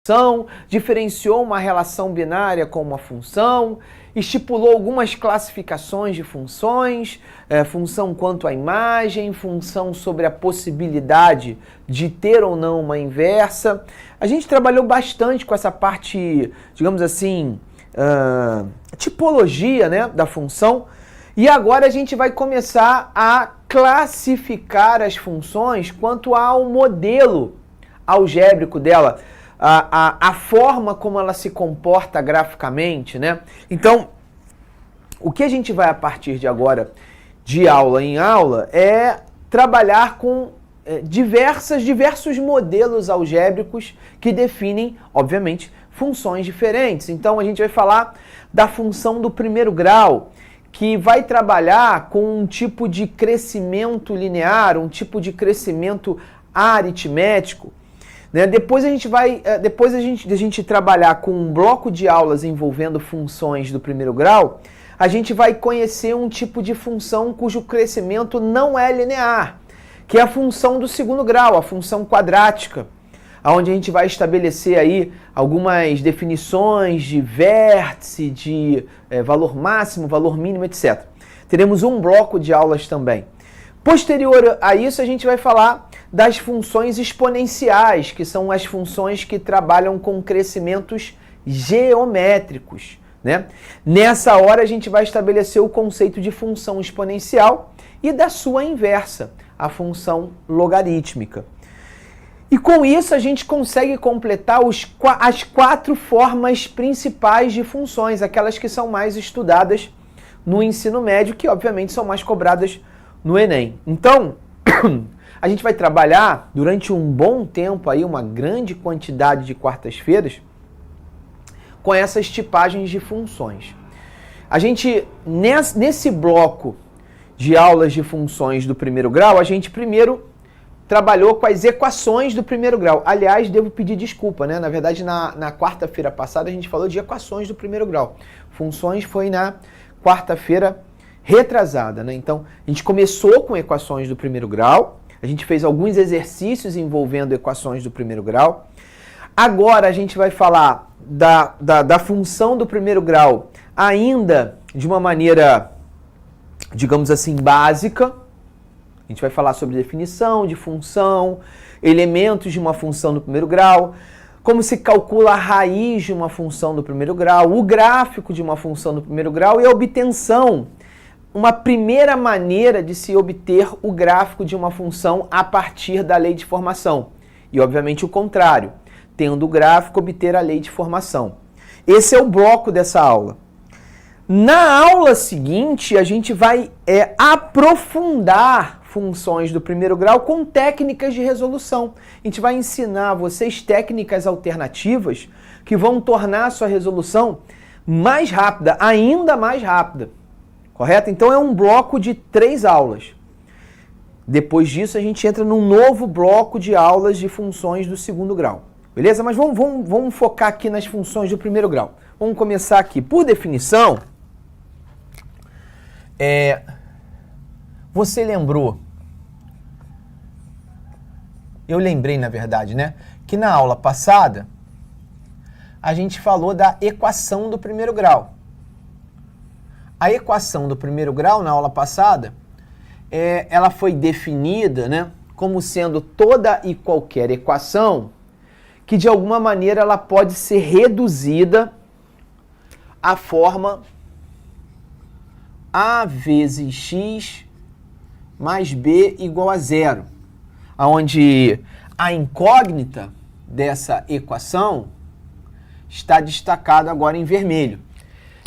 função, diferenciou uma relação binária com uma função, estipulou algumas classificações de funções, função quanto à imagem, função sobre a possibilidade de ter ou não uma inversa. A gente trabalhou bastante com essa parte, digamos assim, tipologia, né, da função, e agora a gente vai começar a classificar as funções quanto ao modelo algébrico dela, a forma como ela se comporta graficamente, né? Então, o que a gente vai a partir de agora, de aula em aula, é trabalhar com diversos modelos algébricos que definem, obviamente, funções diferentes. Então, a gente vai falar da função do primeiro grau, que vai trabalhar com um tipo de crescimento linear, um tipo de crescimento aritmético. Depois a gente trabalhar com um bloco de aulas envolvendo funções do primeiro grau, a gente vai conhecer um tipo de função cujo crescimento não é linear, que é a função do segundo grau, a função quadrática, onde a gente vai estabelecer aí algumas definições de vértice, de valor máximo, valor mínimo, etc. Teremos um bloco de aulas também. Posterior a isso, a gente vai falar das funções exponenciais, que são as funções que trabalham com crescimentos geométricos, né? Nessa hora, a gente vai estabelecer o conceito de função exponencial e da sua inversa, a função logarítmica. E com isso, a gente consegue completar as 4 formas principais de funções, aquelas que são mais estudadas no ensino médio, que obviamente são mais cobradas no Enem. Então, a gente vai trabalhar durante um bom tempo, aí, uma grande quantidade de quartas-feiras, com essas tipagens de funções. A gente, nesse bloco de aulas de funções do primeiro grau, a gente primeiro trabalhou com as equações do primeiro grau. Aliás, devo pedir desculpa, né? Na verdade, na quarta-feira passada, a gente falou de equações do primeiro grau. Funções foi na quarta-feira retrasada, né? Então, a gente começou com equações do primeiro grau, a gente fez alguns exercícios envolvendo equações do primeiro grau. Agora a gente vai falar da função do primeiro grau ainda de uma maneira, digamos assim, básica. A gente vai falar sobre definição de função, elementos de uma função do primeiro grau, como se calcula a raiz de uma função do primeiro grau, o gráfico de uma função do primeiro grau e a obtenção, uma primeira maneira de se obter o gráfico de uma função a partir da lei de formação. E, obviamente, o contrário, tendo o gráfico, obter a lei de formação. Esse é o bloco dessa aula. Na aula seguinte, a gente vai aprofundar funções do primeiro grau com técnicas de resolução. A gente vai ensinar a vocês técnicas alternativas que vão tornar a sua resolução mais rápida, ainda mais rápida. Correto? Então é um bloco de 3 aulas. Depois disso a gente entra num novo bloco de aulas de funções do segundo grau. Beleza? Mas vamos focar aqui nas funções do primeiro grau. Vamos começar aqui. Por definição, você lembrou, eu lembrei na verdade, né? Que na aula passada a gente falou da equação do primeiro grau. A equação do primeiro grau, na aula passada, ela foi definida, né, como sendo toda e qualquer equação que, de alguma maneira, ela pode ser reduzida à forma a vezes x mais b igual a 0, onde a incógnita dessa equação está destacada agora em vermelho.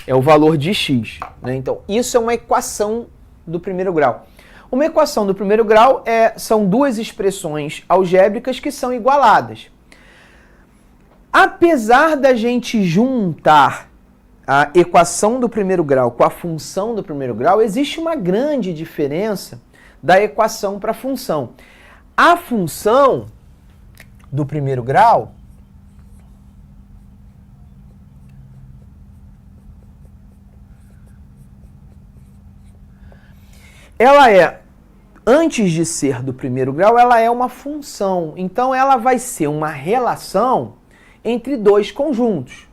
É o valor de x, né? Então, isso é uma equação do primeiro grau. Uma equação do primeiro grau são 2 expressões algébricas que são igualadas. Apesar da gente juntar a equação do primeiro grau com a função do primeiro grau, existe uma grande diferença da equação para a função. A função do primeiro grau ela antes de ser do primeiro grau, ela é uma função. Então, ela vai ser uma relação entre dois conjuntos,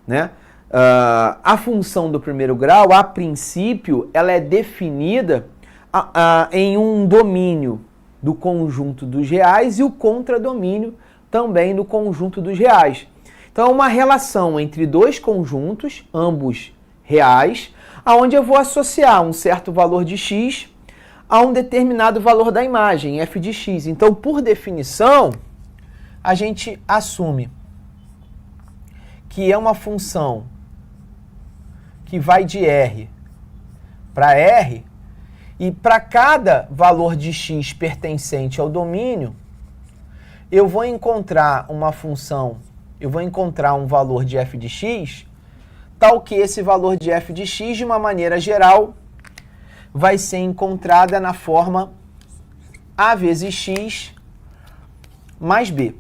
né? A função do primeiro grau, a princípio, ela é definida em um domínio do conjunto dos reais e o contradomínio também do conjunto dos reais. Então, é uma relação entre dois conjuntos, ambos reais, onde eu vou associar um certo valor de x a um determinado valor da imagem, f de x. Então, por definição, a gente assume que é uma função que vai de R para R, e para cada valor de x pertencente ao domínio, eu vou encontrar uma função, eu vou encontrar um valor de f de x, tal que esse valor de f de x, de uma maneira geral, vai ser encontrada na forma a vezes x mais b.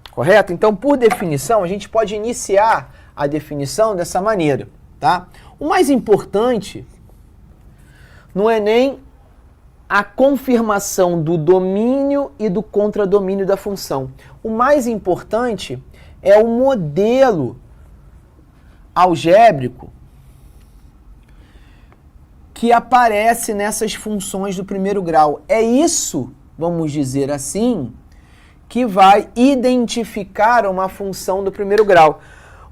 Correto? Então, por definição, a gente pode iniciar a definição dessa maneira, tá? O mais importante não é nem a confirmação do domínio e do contradomínio da função. O mais importante é o modelo algébrico que aparece nessas funções do primeiro grau. É isso, vamos dizer assim, que vai identificar uma função do primeiro grau.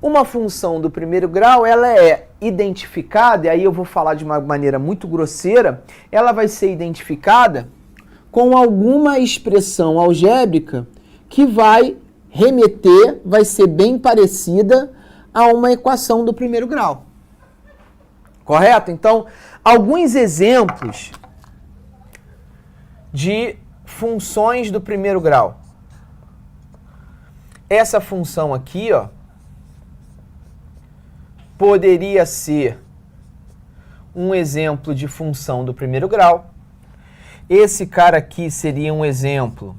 Uma função do primeiro grau, ela é identificada, e aí eu vou falar de uma maneira muito grosseira, ela vai ser identificada com alguma expressão algébrica que vai remeter, vai ser bem parecida a uma equação do primeiro grau. Correto? Então, alguns exemplos de funções do primeiro grau. Essa função aqui, ó, poderia ser um exemplo de função do primeiro grau. Esse cara aqui seria um exemplo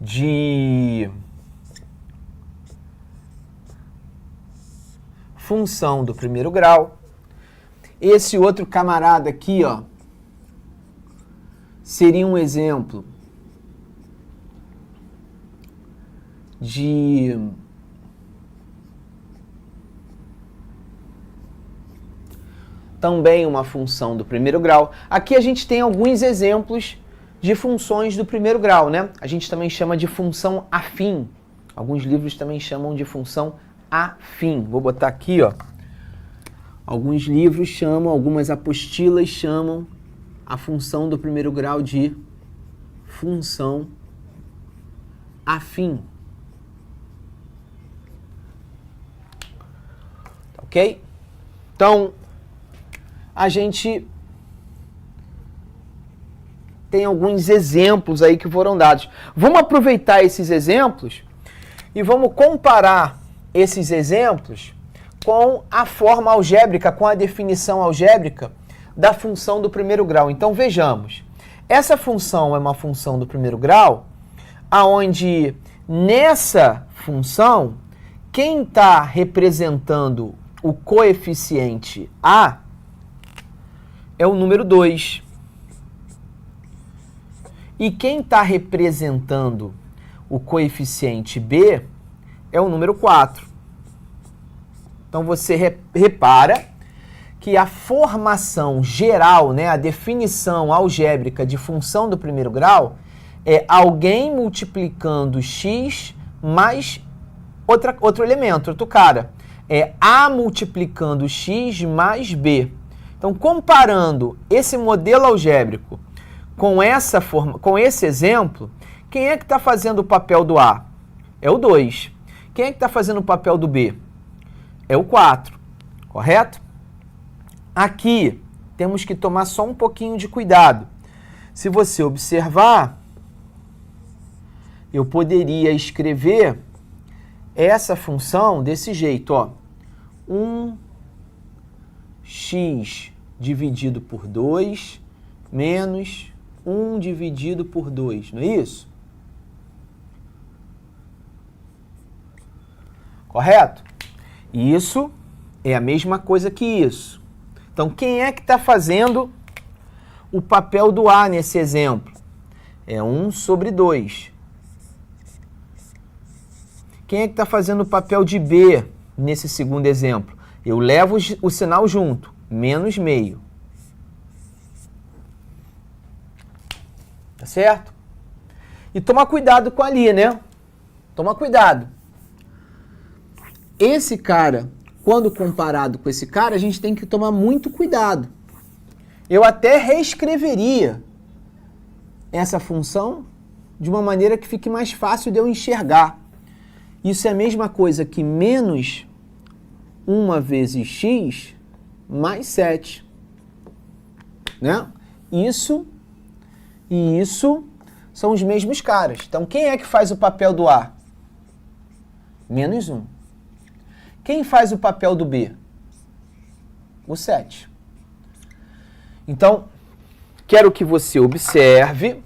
de função do primeiro grau. Esse outro camarada aqui, ó, seria um exemplo de também uma função do primeiro grau. Aqui a gente tem alguns exemplos de funções do primeiro grau, né? A gente também chama de função afim. Alguns livros também chamam de função afim. Vou botar aqui, ó. Alguns livros chamam, algumas apostilas chamam a função do primeiro grau de função afim. Ok? Então, a gente tem alguns exemplos aí que foram dados. Vamos aproveitar esses exemplos e vamos comparar esses exemplos com a forma algébrica, com a definição algébrica da função do primeiro grau. Então, vejamos. Essa função é uma função do primeiro grau, aonde nessa função, quem está representando o coeficiente A é o número 2. E quem está representando o coeficiente B é o número 4. Então, você repara que a formação geral, né, a definição algébrica de função do primeiro grau é alguém multiplicando x mais outro elemento, outro cara. É A multiplicando x mais B. Então, comparando esse modelo algébrico com esse exemplo, quem é que está fazendo o papel do A? É o 2. Quem é que está fazendo o papel do B? É o 4. Correto? Aqui, temos que tomar só um pouquinho de cuidado. Se você observar, eu poderia escrever essa função desse jeito, ó. 1x dividido por 2 menos 1 dividido por 2, não é isso? Correto? Isso é a mesma coisa que isso. Então, quem é que está fazendo o papel do A nesse exemplo? É 1 sobre 2. Quem é que está fazendo o papel de B nesse segundo exemplo? Eu levo o sinal junto, menos meio. Tá certo? E toma cuidado com ali, né? Toma cuidado. Esse cara, quando comparado com esse cara, a gente tem que tomar muito cuidado. Eu até reescreveria essa função de uma maneira que fique mais fácil de eu enxergar. Isso é a mesma coisa que menos 1 vezes x mais 7. Né? Isso e isso são os mesmos caras. Então, quem é que faz o papel do A? Menos 1. Quem faz o papel do B? O 7. Então, quero que você observe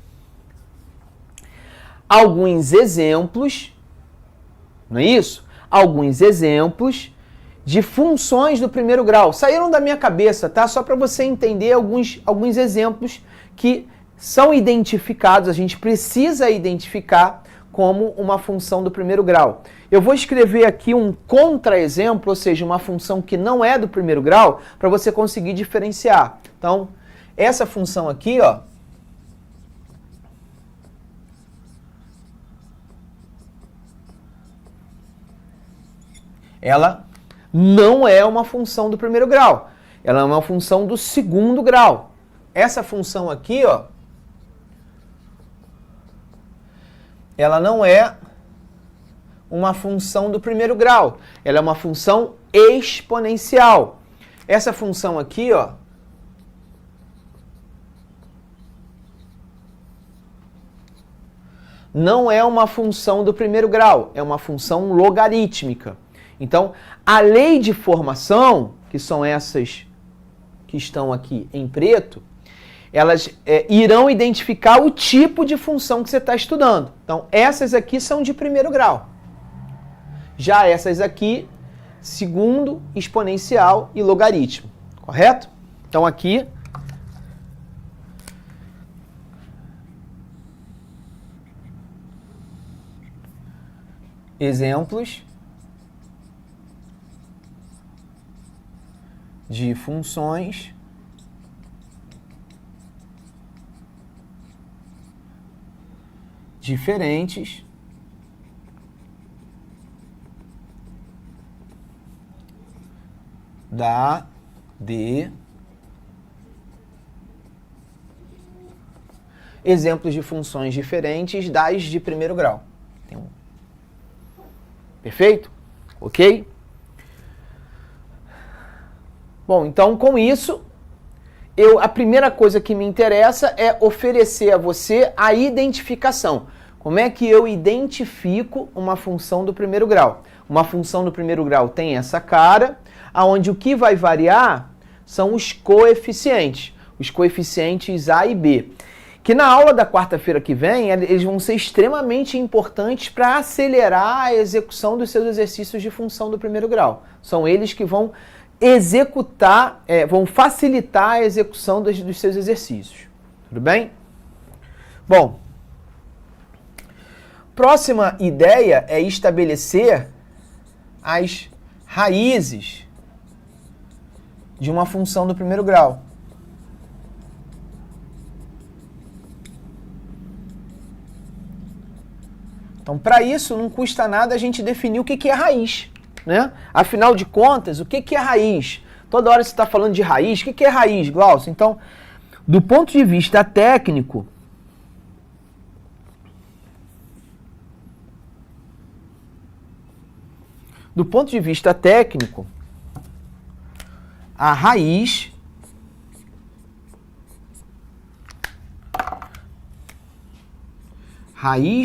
alguns exemplos, não é isso? Alguns exemplos de funções do primeiro grau. Saíram da minha cabeça, tá? Só para você entender alguns exemplos que são identificados, a gente precisa identificar como uma função do primeiro grau. Eu vou escrever aqui um contra-exemplo, ou seja, uma função que não é do primeiro grau, para você conseguir diferenciar. Então, essa função aqui, ó, ela não é uma função do primeiro grau. Ela é uma função do segundo grau. Essa função aqui, ó, ela não é uma função do primeiro grau. Ela é uma função exponencial. Essa função aqui, ó, não é uma função do primeiro grau, é uma função logarítmica. Então, a lei de formação, que são essas que estão aqui em preto, elas irão identificar o tipo de função que você está estudando. Então, essas aqui são de primeiro grau. Já essas aqui, segundo, exponencial e logaritmo. Correto? Então, aqui, exemplos de funções diferentes da de exemplos de funções diferentes das de primeiro grau. Perfeito? Ok? Bom, então com isso, a primeira coisa que me interessa é oferecer a você a identificação. Como é que eu identifico uma função do primeiro grau? Uma função do primeiro grau tem essa cara, onde o que vai variar são os coeficientes A e B. Que na aula da quarta-feira que vem, eles vão ser extremamente importantes para acelerar a execução dos seus exercícios de função do primeiro grau. São eles que vão executar, vão facilitar a execução dos seus exercícios. Tudo bem? Bom, próxima ideia é estabelecer as raízes de uma função do primeiro grau. Então, para isso, não custa nada a gente definir o que é raiz, né? Afinal de contas, o que é raiz? Toda hora você está falando de raiz. O que é raiz, Glaucio? Então, do ponto de vista técnico, a raiz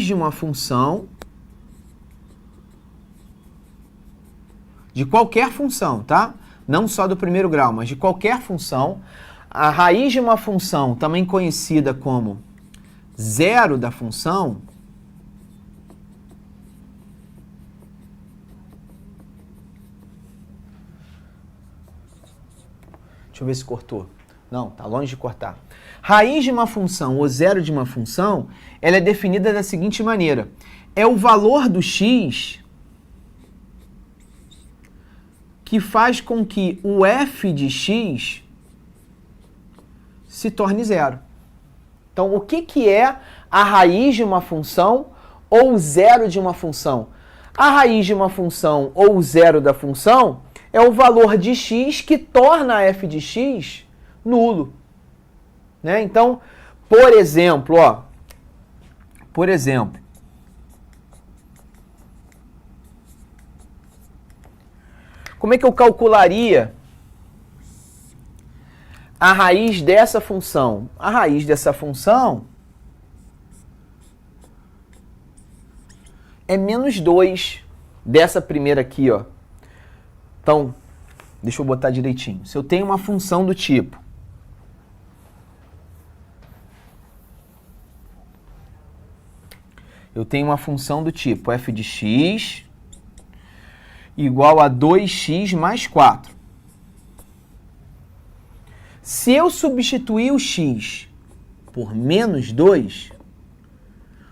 de uma função, de qualquer função, tá? Não só do primeiro grau, mas de qualquer função. A raiz de uma função, também conhecida como zero da função, deixa eu ver se cortou. Não, tá longe de cortar. Raiz de uma função ou zero de uma função, ela é definida da seguinte maneira. É o valor do x que faz com que o f de x se torne zero. Então, o que é a raiz de uma função ou o zero de uma função? A raiz de uma função ou o zero da função é o valor de x que torna a f de x nulo. Né? Então, por exemplo, como é que eu calcularia a raiz dessa função? A raiz dessa função é menos 2 dessa primeira aqui, ó. Então, deixa eu botar direitinho. Se eu tenho uma função do tipo f de x igual a 2x mais 4. Se eu substituir o x por menos 2,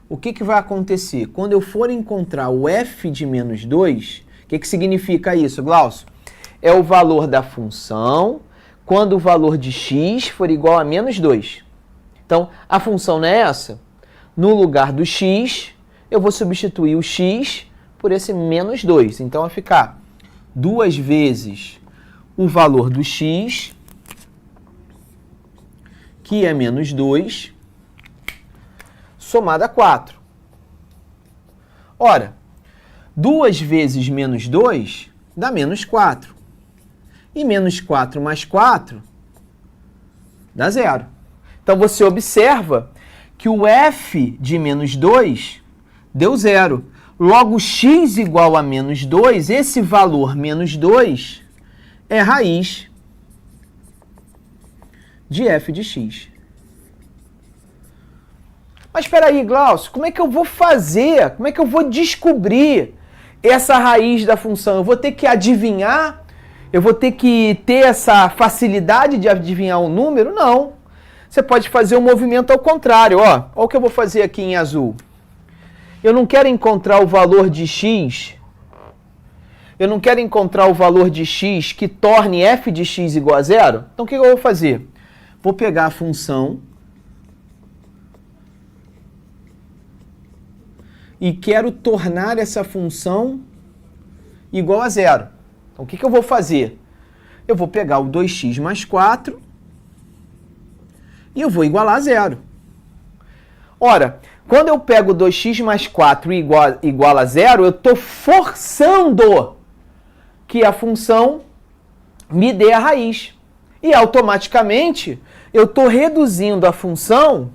o que vai acontecer? Quando eu for encontrar o f de menos 2, o que significa isso, Glaucio? É o valor da função quando o valor de x for igual a menos 2. Então, a função não é essa? No lugar do x, eu vou substituir o x por esse menos 2. Então, vai ficar 2 vezes o valor do x, que é menos 2, somado a 4. Ora, 2 vezes menos 2 dá menos 4. E menos 4 mais 4 dá 0. Então, você observa que o f de menos 2 deu 0. Logo, x igual a menos 2, esse valor menos 2 é raiz de f de x. Mas espera aí, Glaucio, como é que eu vou fazer? Como é que eu vou descobrir essa raiz da função? Eu vou ter que adivinhar? Eu vou ter que ter essa facilidade de adivinhar o número? Não. Você pode fazer um movimento ao contrário. Ó, o que eu vou fazer aqui em azul. Eu não quero encontrar o valor de x. Eu não quero encontrar o valor de x que torne f de x igual a 0. Então, o que eu vou fazer? Vou pegar a função e quero tornar essa função igual a 0. Então, o que eu vou fazer? Eu vou pegar o 2x mais 4 e eu vou igualar a 0. Ora, quando eu pego 2x mais 4 igual a 0, eu estou forçando que a função me dê a raiz. E automaticamente eu estou reduzindo a função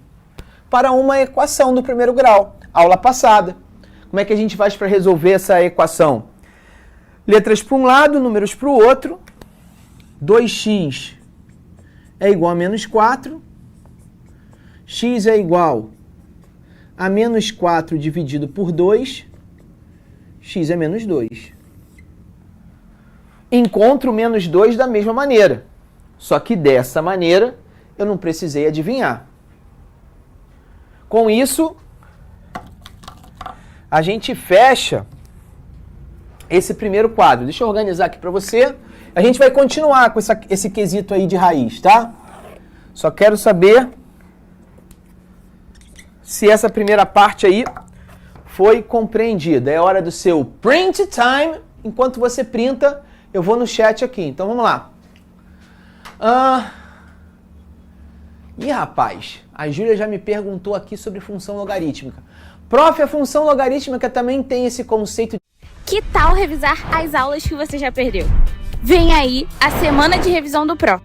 para uma equação do primeiro grau. Aula passada. Como é que a gente faz para resolver essa equação? Letras para um lado, números para o outro. 2x é igual a menos 4. X é igual a menos 4 dividido por 2. X é menos 2. Encontro menos 2 da mesma maneira. Só que dessa maneira eu não precisei adivinhar. Com isso, a gente fecha esse primeiro quadro. Deixa eu organizar aqui para você. A gente vai continuar com esse quesito aí de raiz, tá? Só quero saber se essa primeira parte aí foi compreendida. É hora do seu print time. Enquanto você printa, eu vou no chat aqui. Então, vamos lá. Ih, rapaz, a Júlia já me perguntou aqui sobre função logarítmica. Prof, a função logarítmica também tem esse conceito. Que tal revisar as aulas que você já perdeu? Vem aí a semana de revisão do Pro.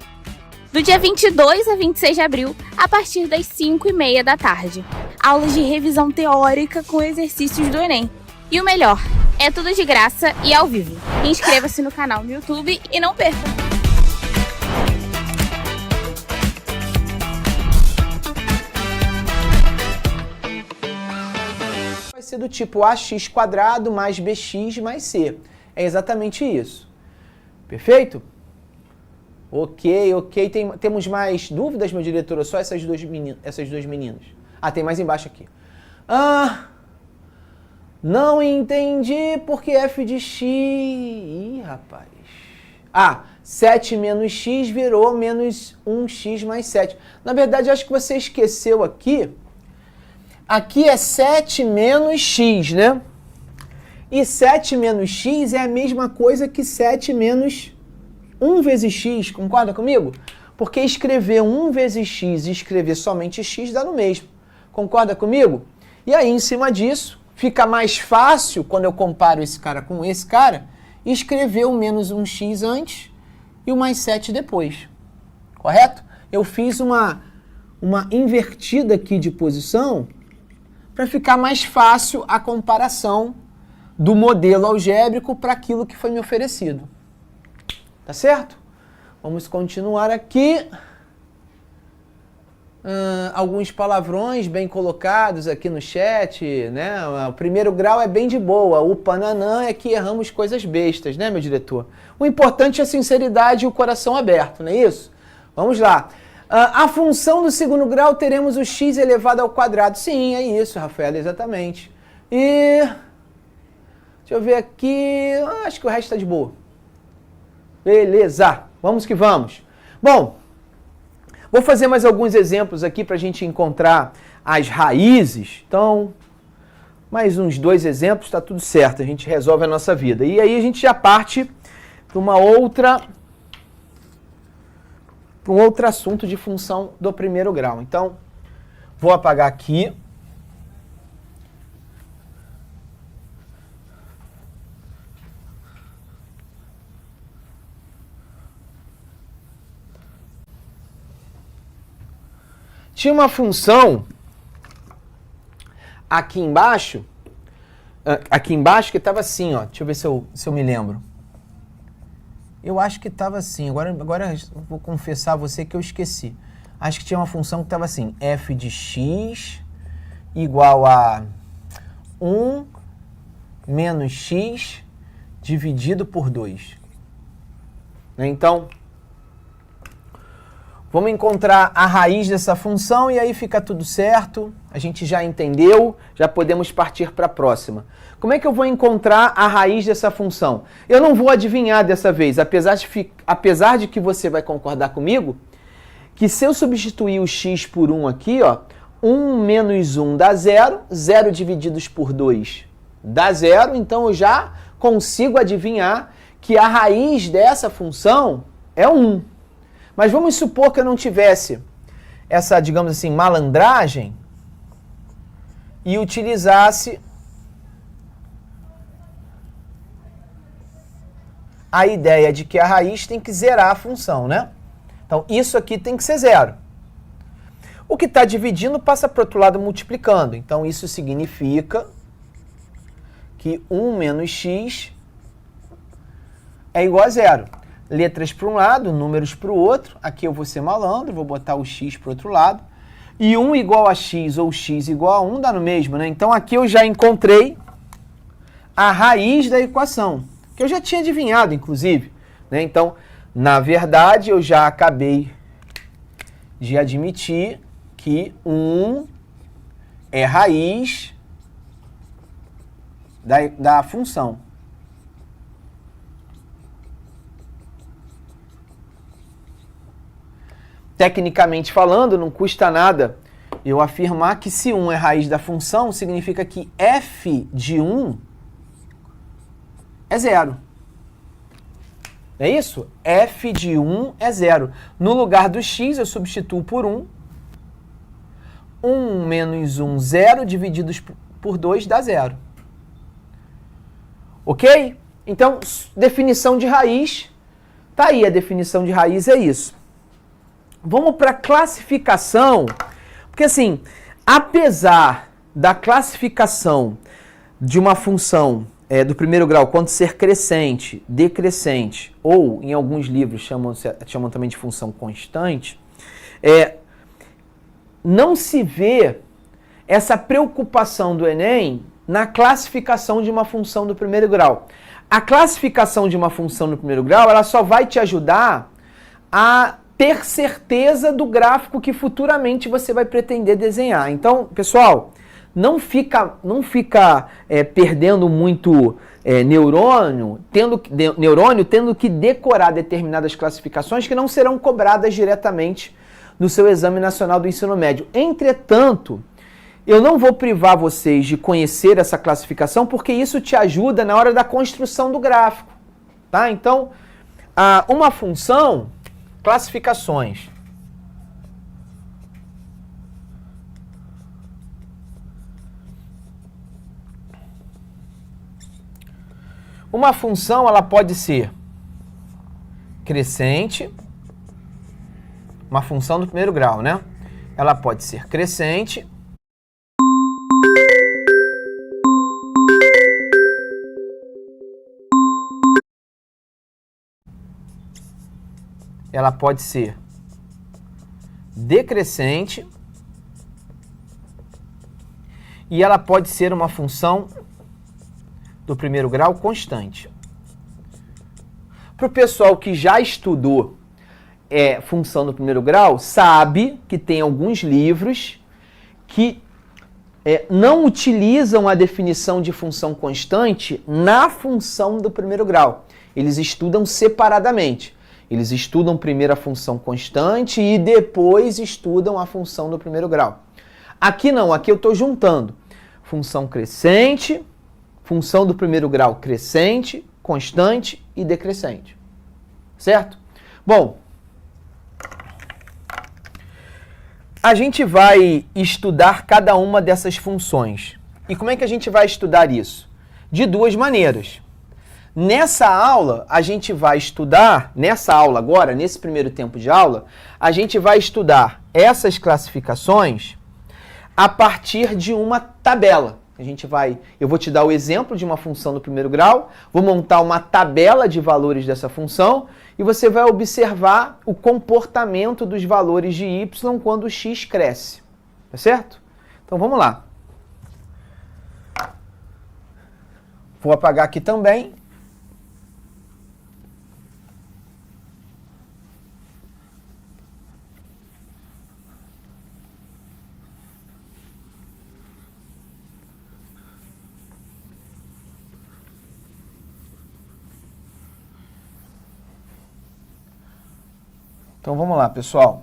Do dia 22 a 26 de abril, a partir das 5h30 da tarde. Aulas de revisão teórica com exercícios do Enem. E o melhor, é tudo de graça e ao vivo. Inscreva-se no canal no YouTube e não perca! Vai ser do tipo ax² mais bx mais c. É exatamente isso. Perfeito? Ok. Temos mais dúvidas, meu diretor? Ou só essas duas meninas? Ah, tem mais embaixo aqui. Não entendi porque f de x... Ih, rapaz. 7 menos x virou menos 1x mais 7. Na verdade, acho que você esqueceu aqui. Aqui é 7 menos x, né? E 7 menos x é a mesma coisa que 7 menos 1 vezes x, concorda comigo? Porque escrever 1 vezes x e escrever somente x dá no mesmo. Concorda comigo? E aí, em cima disso, fica mais fácil, quando eu comparo esse cara com esse cara, escrever o menos 1x antes e o mais 7 depois. Correto? Eu fiz uma invertida aqui de posição para ficar mais fácil a comparação do modelo algébrico para aquilo que foi me oferecido. Tá certo? Vamos continuar aqui. Alguns palavrões bem colocados aqui no chat, né? O primeiro grau é bem de boa. O pananã é que erramos coisas bestas, né, meu diretor? O importante é a sinceridade e o coração aberto, não é isso? Vamos lá. A função do segundo grau teremos o x elevado ao quadrado. Sim, é isso, Rafaela, exatamente. E... deixa eu ver aqui... acho que o resto está de boa. Beleza, vamos que vamos. Bom, vou fazer mais alguns exemplos aqui para a gente encontrar as raízes. Então, mais uns 2 exemplos, está tudo certo, a gente resolve a nossa vida. E aí a gente já parte para um outro assunto de função do primeiro grau. Então, vou apagar aqui. Tinha uma função aqui embaixo que estava assim, ó. Deixa eu ver se eu me lembro. Eu acho que estava assim. Agora eu vou confessar a você que eu esqueci. Acho que tinha uma função que estava assim. F de x igual a 1 menos x dividido por 2. Então... vamos encontrar a raiz dessa função e aí fica tudo certo. A gente já entendeu, já podemos partir para a próxima. Como é que eu vou encontrar a raiz dessa função? Eu não vou adivinhar dessa vez, apesar de que você vai concordar comigo, que se eu substituir o x por 1 aqui, ó, 1 menos 1 dá 0, 0 divididos por 2 dá 0, então eu já consigo adivinhar que a raiz dessa função é 1. Mas vamos supor que eu não tivesse essa, digamos assim, malandragem e utilizasse a ideia de que a raiz tem que zerar a função, né? Então, isso aqui tem que ser 0. O que está dividindo passa para o outro lado multiplicando. Então, isso significa que 1 menos x é igual a 0. Letras para um lado, números para o outro. Aqui eu vou ser malandro, vou botar o x para o outro lado. E 1 igual a x ou x igual a 1 dá no mesmo, né? Então aqui eu já encontrei a raiz da equação, que eu já tinha adivinhado, inclusive, né? Então, na verdade, eu já acabei de admitir que 1 é raiz da função. Tecnicamente falando, não custa nada eu afirmar que se 1 é raiz da função, significa que f de 1 é 0. É isso? F de 1 é 0. No lugar do x, eu substituo por 1. 1 menos 1, 0, divididos por 2 dá 0. Ok? Então, definição de raiz. Tá aí, a definição de raiz é isso. Vamos para a classificação, porque assim, apesar da classificação de uma função do primeiro grau quanto ser crescente, decrescente, ou em alguns livros chamam também de função constante, não se vê essa preocupação do Enem na classificação de uma função do primeiro grau. A classificação de uma função do primeiro grau, ela só vai te ajudar a ter certeza do gráfico que futuramente você vai pretender desenhar. Então, pessoal, não fica perdendo muito neurônio tendo que decorar determinadas classificações que não serão cobradas diretamente no seu Exame Nacional do Ensino Médio. Entretanto, eu não vou privar vocês de conhecer essa classificação, porque isso te ajuda na hora da construção do gráfico, tá? Então, uma função, classificações. Uma função, ela pode ser crescente, uma função do primeiro grau, né? Ela pode ser crescente, ela pode ser decrescente e ela pode ser uma função do primeiro grau constante. Para o pessoal que já estudou função do primeiro grau, sabe que tem alguns livros que não utilizam a definição de função constante na função do primeiro grau. Eles estudam separadamente. Eles estudam primeiro a função constante e depois estudam a função do primeiro grau. Aqui não, aqui eu estou juntando função crescente, função do primeiro grau crescente, constante e decrescente. Certo? Bom, a gente vai estudar cada uma dessas funções. E como é que a gente vai estudar isso? De duas maneiras. Nessa aula, a gente vai estudar, nessa aula agora, nesse primeiro tempo de aula, a gente vai estudar essas classificações a partir de uma tabela. Eu vou te dar o exemplo de uma função do primeiro grau, vou montar uma tabela de valores dessa função e você vai observar o comportamento dos valores de y quando o x cresce. Tá certo? Então vamos lá. Vou apagar aqui também. Então vamos lá, pessoal.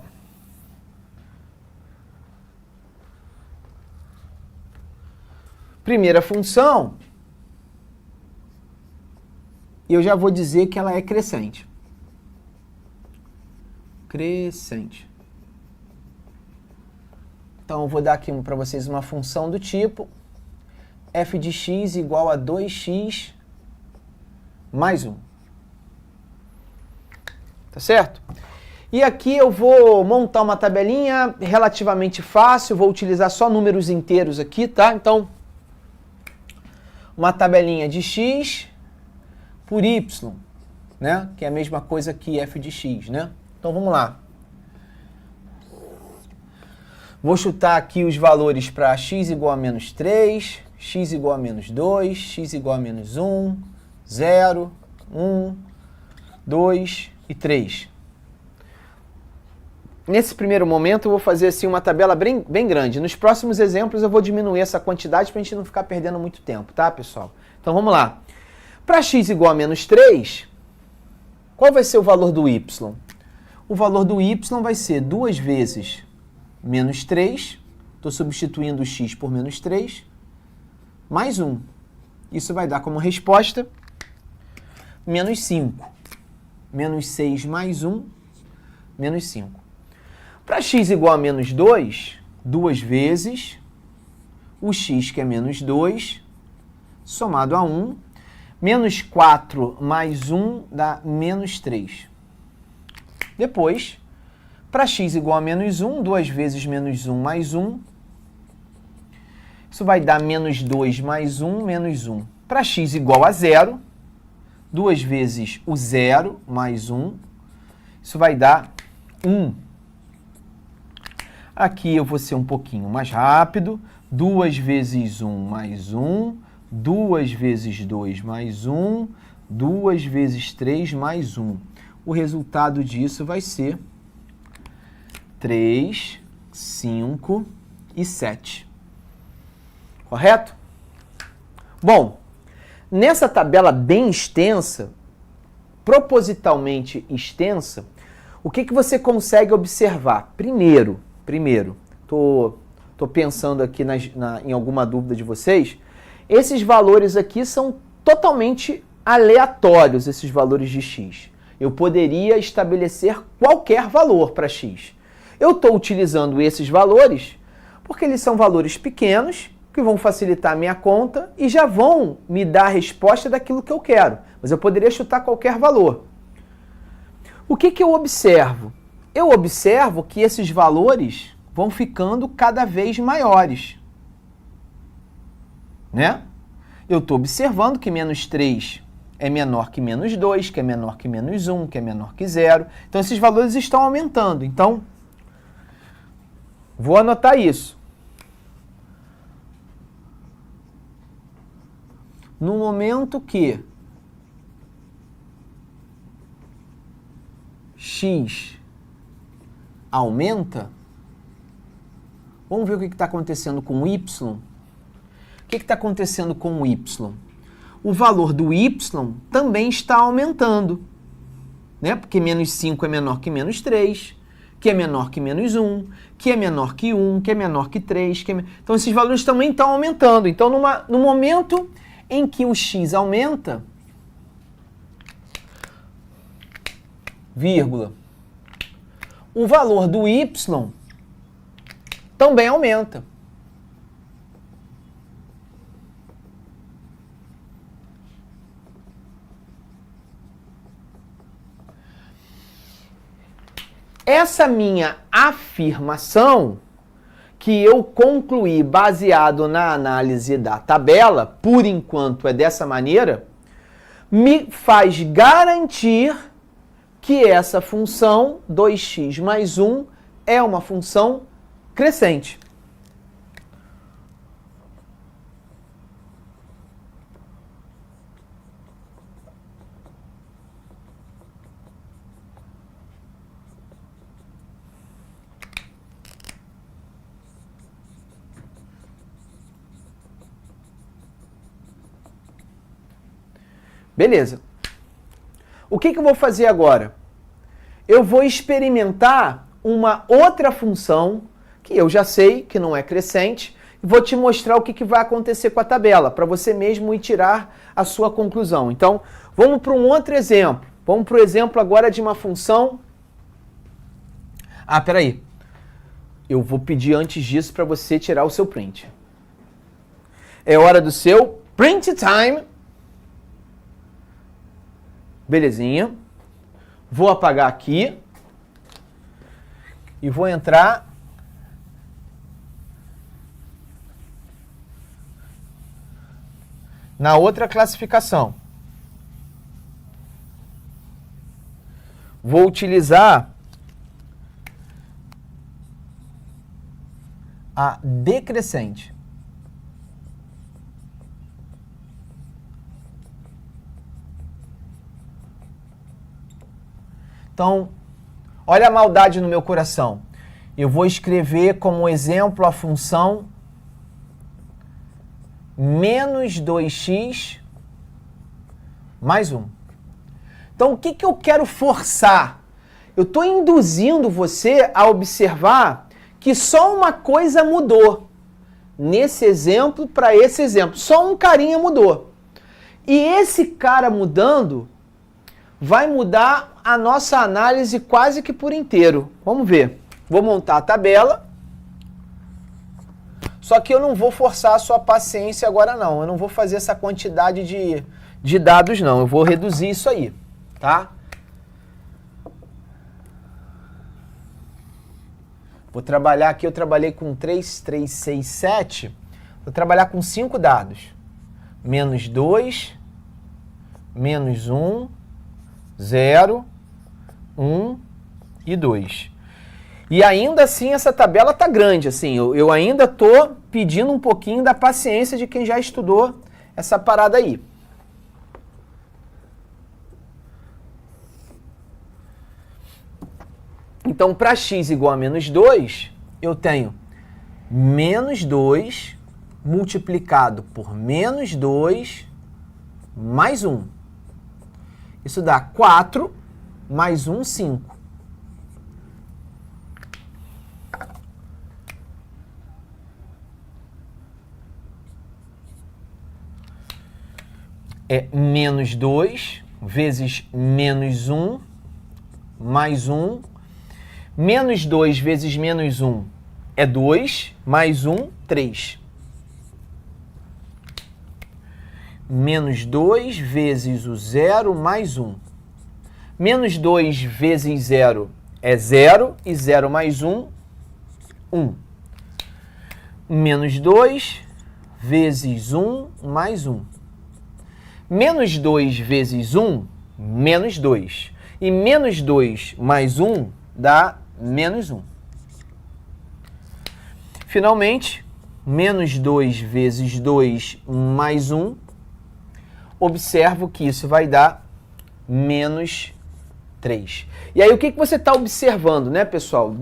Primeira função, eu já vou dizer que ela é crescente. Crescente. Então eu vou dar aqui para vocês uma função do tipo f de x igual a 2x mais 1. Tá certo? E aqui eu vou montar uma tabelinha relativamente fácil, vou utilizar só números inteiros aqui, tá? Então, uma tabelinha de x por y, né? Que é a mesma coisa que f de x, né? Então, vamos lá. Vou chutar aqui os valores para x igual a menos 3, x igual a menos 2, x igual a menos 1, 0, 1, 2 e 3. Nesse primeiro momento, eu vou fazer assim uma tabela bem grande. Nos próximos exemplos, eu vou diminuir essa quantidade para a gente não ficar perdendo muito tempo, tá, pessoal? Então, vamos lá. Para x igual a menos 3, qual vai ser o valor do y? O valor do y vai ser 2 vezes menos 3, estou substituindo o x por menos 3, mais 1. Isso vai dar como resposta menos 5. Menos 6 mais 1, menos 5. Para x igual a menos 2, 2 vezes o x, que é menos 2, somado a 1, menos 4 mais 1 dá menos 3. Depois, para x igual a menos 1, 2 vezes menos 1 mais 1, isso vai dar menos 2 mais 1, menos 1. Para x igual a 0, 2 vezes o 0 mais 1, isso vai dar 1. Aqui eu vou ser um pouquinho mais rápido. 2 vezes 1 mais 1, 2 vezes 2 mais 1, 2 vezes 3 mais 1. o resultado disso vai ser 3, 5 e 7. Correto? Bom, nessa tabela bem extensa, propositalmente extensa, o que você consegue observar? Primeiro, tô pensando aqui em alguma dúvida de vocês, esses valores aqui são totalmente aleatórios, esses valores de x. Eu poderia estabelecer qualquer valor para x. Eu estou utilizando esses valores porque eles são valores pequenos, que vão facilitar a minha conta e já vão me dar a resposta daquilo que eu quero. Mas eu poderia chutar qualquer valor. O que eu observo? Eu observo que esses valores vão ficando cada vez maiores. Né? Eu estou observando que menos 3 é menor que menos 2, que é menor que menos 1, que é menor que 0. Então, esses valores estão aumentando. Então, vou anotar isso. No momento que x aumenta, vamos ver o que está acontecendo com o y. O que está acontecendo com o y? O valor do y também está aumentando, né? Porque menos 5 é menor que menos 3, que é menor que menos 1, que é menor que 1, que é menor que 3. Então, esses valores também estão aumentando. Então, no momento em que o x aumenta, vírgula, o valor do y também aumenta. Essa minha afirmação, que eu concluí baseado na análise da tabela, por enquanto é dessa maneira, me faz garantir que essa função 2x mais 1 é uma função crescente. Beleza. O que eu vou fazer agora? Eu vou experimentar uma outra função, que eu já sei que não é crescente, e vou te mostrar o que vai acontecer com a tabela, para você mesmo ir tirar a sua conclusão. Então, vamos para um outro exemplo. Vamos para o exemplo agora de uma função... peraí. Eu vou pedir antes disso para você tirar o seu print. É hora do seu print time. Belezinha. Vou apagar aqui e vou entrar na outra classificação. Vou utilizar a decrescente. Então, olha a maldade no meu coração. Eu vou escrever como exemplo a função menos 2x mais 1. Então, o que eu quero forçar? Eu estou induzindo você a observar que só uma coisa mudou. Nesse exemplo para esse exemplo. Só um carinha mudou. E esse cara mudando vai mudar a nossa análise quase que por inteiro. Vamos ver. Vou montar a tabela. Só que eu não vou forçar a sua paciência agora não. Eu não vou fazer essa quantidade de dados não. Eu vou reduzir isso aí, tá? Vou trabalhar aqui, eu trabalhei com 3, 3, 6, 7. Vou trabalhar com 5 dados. Menos 2, menos 1, 0, 1 e 2. E ainda assim essa tabela tá grande, assim, eu ainda tô pedindo um pouquinho da paciência de quem já estudou essa parada aí. Então, para x igual a menos 2, eu tenho menos 2 multiplicado por menos 2 mais 1. Isso dá 4 mais 1, 5. É menos 2 vezes menos 1 mais 1. Menos 2 vezes menos 1 é 2, mais 1, 3. Menos 2 vezes o 0 mais 1. Menos 2 vezes 0 é 0, e 0 mais 1, 1. Menos 2 vezes 1 mais 1. Menos 2 vezes 1, menos 2. E menos 2 mais 1 dá menos 1. Finalmente, menos 2 vezes 2 mais 1, observo que isso vai dar menos 3. E aí, o que você está observando, né, pessoal?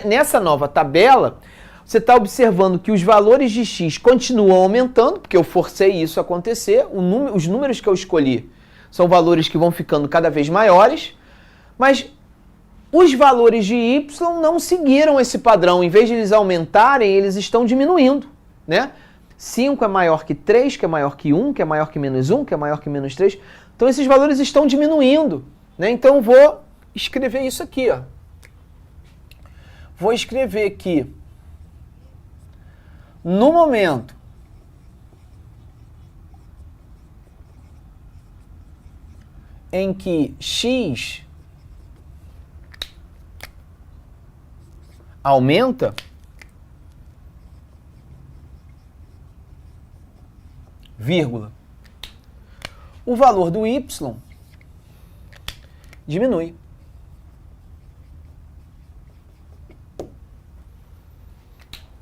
Nessa nova tabela, você está observando que os valores de x continuam aumentando, porque eu forcei isso a acontecer. Os números que eu escolhi são valores que vão ficando cada vez maiores, mas os valores de y não seguiram esse padrão. Em vez de eles aumentarem, eles estão diminuindo, né? 5 é maior que 3, que é maior que 1, que é maior que menos 1, que é maior que menos 3. Então, esses valores estão diminuindo, né? Então, eu vou escrever isso aqui, ó. Vou escrever que, no momento em que x aumenta, vírgula, o valor do y diminui.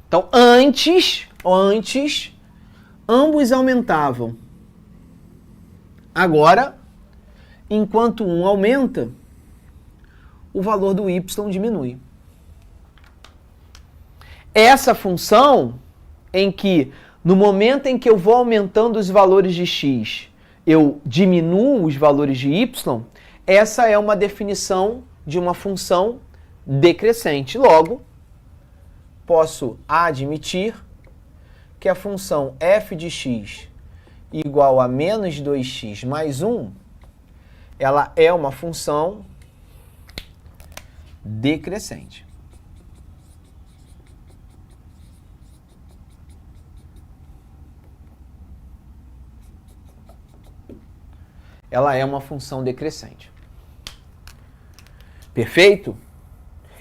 Então, antes, ambos aumentavam. Agora, enquanto um aumenta, o valor do y diminui. Essa função em que, no momento em que eu vou aumentando os valores de x, eu diminuo os valores de y, essa é uma definição de uma função decrescente. Logo, posso admitir que a função f de x igual a menos 2x mais 1, ela é uma função decrescente. Ela é uma função decrescente. Perfeito?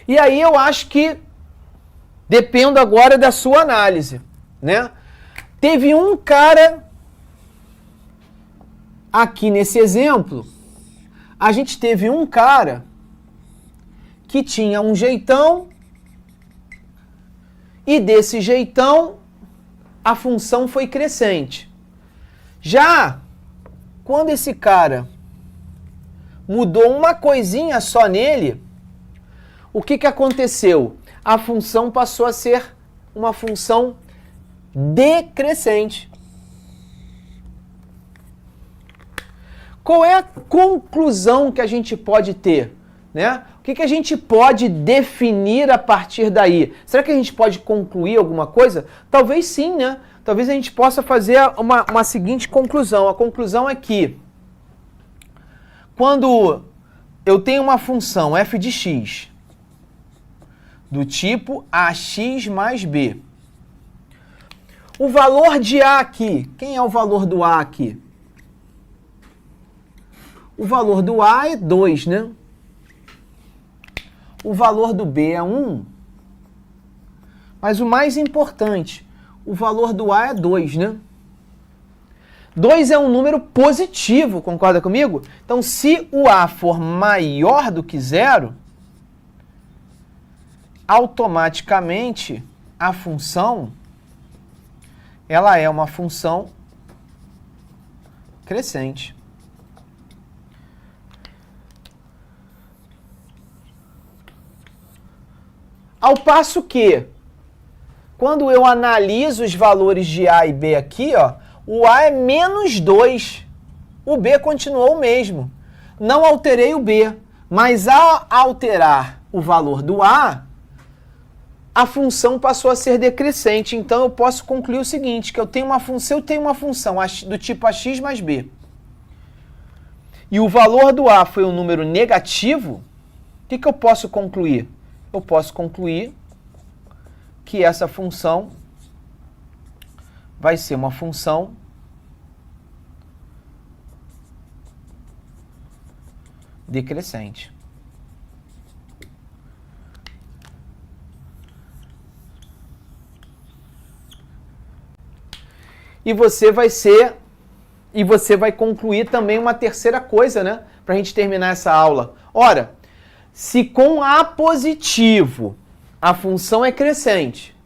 E aí eu acho que dependo agora da sua análise, né? Teve um cara aqui nesse exemplo, a gente teve um cara que tinha um jeitão e desse jeitão a função foi crescente. Já quando esse cara mudou uma coisinha só nele, o que aconteceu? A função passou a ser uma função decrescente. Qual é a conclusão que a gente pode ter, né? O que a gente pode definir a partir daí? Será que a gente pode concluir alguma coisa? Talvez sim, né? Talvez a gente possa fazer uma seguinte conclusão. A conclusão é que quando eu tenho uma função f de x do tipo ax mais b, o valor de a aqui, quem é o valor do a aqui? O valor do a é 2, né? O valor do b é 1. Mas o mais importante, o valor do a é 2, né? 2 é um número positivo, concorda comigo? Então, se o a for maior do que 0, automaticamente a função, ela é uma função crescente. Ao passo que, quando eu analiso os valores de A e B aqui, ó, o A é menos 2. O B continuou o mesmo. Não alterei o B, mas ao alterar o valor do A, a função passou a ser decrescente. Então eu posso concluir o seguinte, que eu tenho uma função do tipo AX mais B, e o valor do A foi um número negativo, o que eu posso concluir? Eu posso concluir que essa função vai ser uma função decrescente. E você vai concluir também uma terceira coisa, né? Para a gente terminar essa aula. Ora, se com A positivo a função é crescente,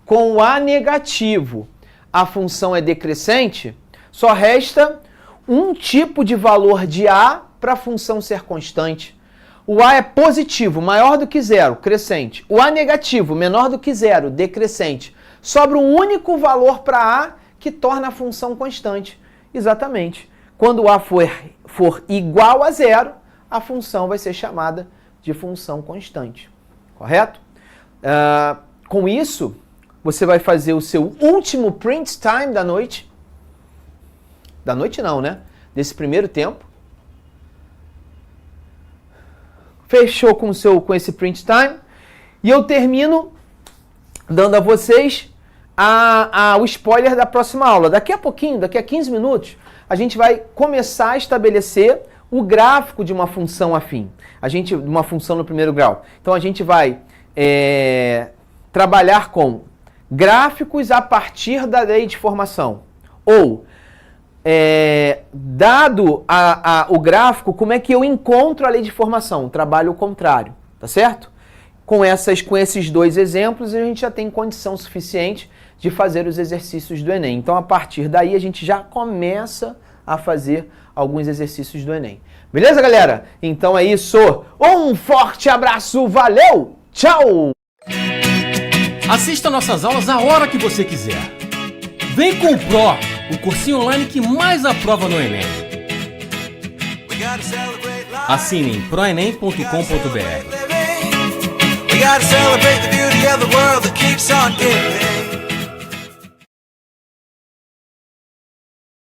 com A negativo a função é decrescente, só resta um tipo de valor de A para a função ser constante. O A é positivo, maior do que zero, crescente. O A negativo, menor do que zero, decrescente. Sobra um único valor para A que torna a função constante. Exatamente. Quando o A for igual a zero, a função vai ser chamada de função constante. Correto? Com isso, você vai fazer o seu último print time da noite. Da noite não, né? Desse primeiro tempo. Fechou com esse print time. E eu termino dando a vocês o spoiler da próxima aula. Daqui a pouquinho, daqui a 15 minutos, a gente vai começar a estabelecer o gráfico de uma função afim. De uma função no primeiro grau. Então a gente vai trabalhar com gráficos a partir da lei de formação. Ou, dado o gráfico, como é que eu encontro a lei de formação? Trabalho o contrário, tá certo? Com esses dois exemplos, a gente já tem condição suficiente de fazer os exercícios do Enem. Então, a partir daí, a gente já começa a fazer alguns exercícios do Enem. Beleza, galera? Então é isso. Um forte abraço, valeu, tchau! Assista nossas aulas a hora que você quiser. Vem com o Pro, o cursinho online que mais aprova no Enem. Assine em proenem.com.br. We gotta celebrate the beauty of the world that keeps on giving.